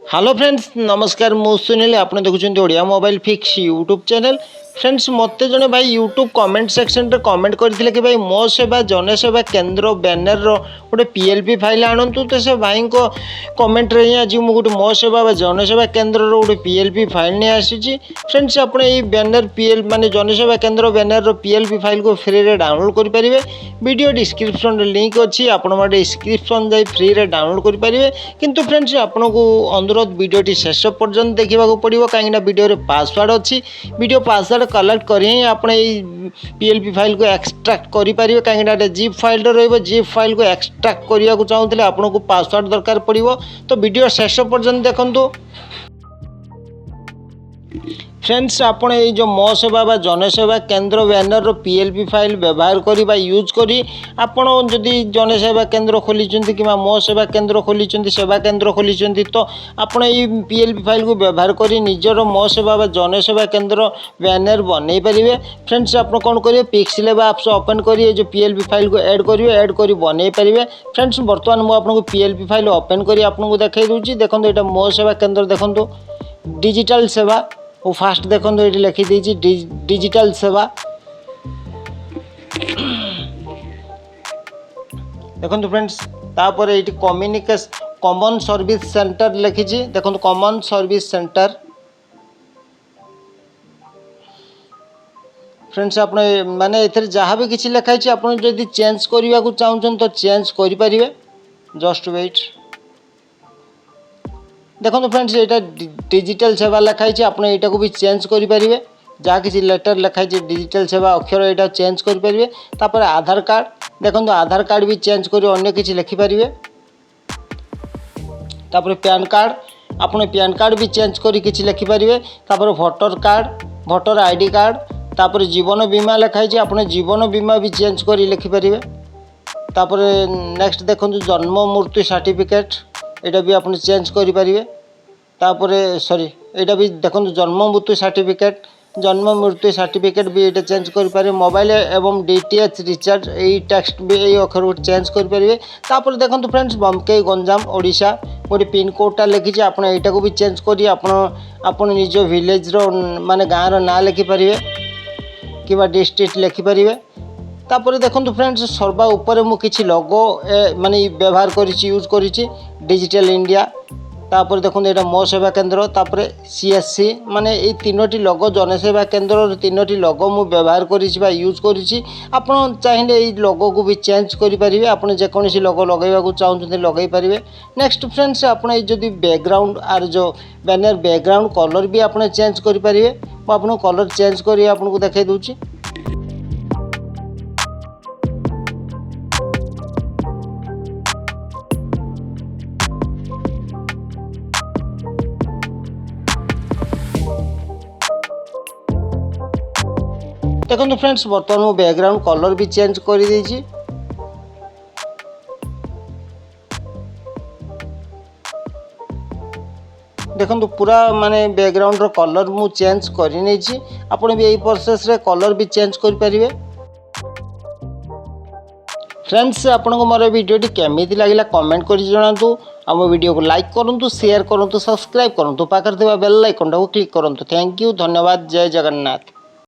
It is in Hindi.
हेलो फ्रेंड्स नमस्कार मु सुनील आपने देखुं Odia mobile fix YouTube channel friends मत जड़े भाई यूट्यूब कमेंट सेक्शन रे कमेंट करथिले कि भाई मो सेवा जनसेवा केन्द्र बैनर रो गोटे पीएलपी फाइल आणतु तो से भाई को कमेंट रे आज मु गोटे मो सेवा जनसेवा केन्द्र रो गोटे पीएलपी फाइल नहीं आसी फ्रेंड्स आपने ये बैनर पीएल माने जनसेवा केन्द्र बैनर रो पीएलपी फाइल को फ्री रे डाउनलोड करि परिबे। वीडियो डिस्क्रिप्शन रे लिंक अछि आपण माटे डिस्क्रिप्शन जाई फ्री रे डाउनलोड करि परिबे। किंतु फ्रेंड्स आपन को अनुरोध वीडियोटी शेष पर्यंत देखा पड़ो कहीं वीडियो पासवर्ड अच्छी वीडियो पासवर्ड कलेक्ट कर पीएलपी फाइल को एक्सट्राक्ट करेंगे कहीं जिप फाइल रिप फाइल को एक्सट्राक्ट करने को चाहूँगे आपन को पासवर्ड दरकार पड़ो तो वीडियो शेष पर्यंत देखूँ। फ्रेंड्स आपड़ ये जो मो सेवा जनसेवा केन्द्र बैनर रो पीएलपी फाइल व्यवहार करी यूज करी आपड़ जदि जनसेवा केन्द्र खोली कि मो सेवा केन्द्र खोली सेवा केन्द्र खोली तो आपड़ ये पीएलपी फाइल को व्यवहार करी निजर मो सेवा जनसेवा केन्द्र बैनर बनई पारे। फ्रेंड्स आप कौन करेंगे पिक्सेल एप्स ओपन करिए जो पीएलपी फाइल को ऐड करी बनई पारे। फ्रेंड्स बर्तमान मुझे आपको पीएलपी फाइल ओपन करी आपको देखई दूची देखो यहाँ मो सेवा केन्द्र देखो डिजिटल सेवा और फास्ट देखो ये लिखी देती डिजिटल सेवा देखो फ्रेंड्स तापर ये कम्युनिकेशन कॉमन सर्विस सेंटर लिखी देखो कॉमन सर्विस सेंटर। फ्रेंड्स आप माने एथरे जहाँ भी किसी लिखाई आप चेंज करने को चाहूँ तो चेंज करें जस्ट वेट देखो फ्रेंड्स यहाँ डिजिटल सेवा लिखाई आप को भी चेंज करेंगे जहाँ किसी लेटर लिखाई डिजिटल सेवा अक्षर यहाँ चेंज करेंगे। तापर आधार कार्ड देखो आधार कार्ड भी चेंज कर अन्य किसी लिखिपारे। तापर पैन कार्ड आप पैन कार्ड भी चेंज कर किसी लिखिपारे। तापर voter card voter ID card तापर जीवन बीमा लिखाई आप जीवन बीमा भी चेंज कर लिखिपारे। तापर नेक्स्ट देखो जन्म मृत्यु सर्टिफिकेट यहाँ भी आप चेंज करेंगे। तापर सॉरी यहाँ भी देखो जन्म मृत्यु सर्टिफिकेट भी ये चेंज करें। मोबाइल एवं डीटीएच रिचार्ज यही टेक्स्ट भी यही अक्षर को चेंज करेंगे। तापर देखो फ्रेंड्स बम्कई गंजाम ओडिशा गोटे पिन कोडटा लिखी आप यहाँ को भी चेंज करी आप निज विलेज रो माने गाँव रो ना लिखिपारे कि डिस्ट्रिक्ट लिखिपारे। तापर देखो फ्रेंड्स सर्वा ऊपर मु किछि लोगो माने व्यवहार करिछि यूज करिछि डिजिटल इंडिया। तापर देखो ये मो सेवा केन्द्र तापर सीएससी माने ये तीनोटी लोगो जनसेवा केन्द्र तीनोटी लोगो मु व्यवहार करिछि यूज करिछि। आपण चाहिए ये लोगो को भी चेंज करेंगे आप जेकोसी लोगो लगेगा को चाहते लगे पारे। नेक्स्ट फ्रेंड्स आप जदि बैकग्राउंड आर जो बैनर बैकग्राउंड कलर भी आप चेंज करेंगे मुझे कलर चेंज कर आपको देखा दूची। देखो फ्रेंड्स बर्तमान मु बैकग्राउंड कलर भी चेंज कर देछि। देखो पूरा माने बैकग्राउंड रो कलर मु चेंज कर नहीं आपण भी यही प्रोसेस रे कलर भी चेंज कर पारिबे। फ्रेंड्स आपण को मोर वीडियोटी केमिति लागिला कमेंट कर जणातु। आम वीडियो को लाइक करूँ शेयर करूँ सब्सक्राइब करूँ पाखर बेल आइकन को क्लिक करूँ। थैंक यू धन्यवाद जय जगन्नाथ।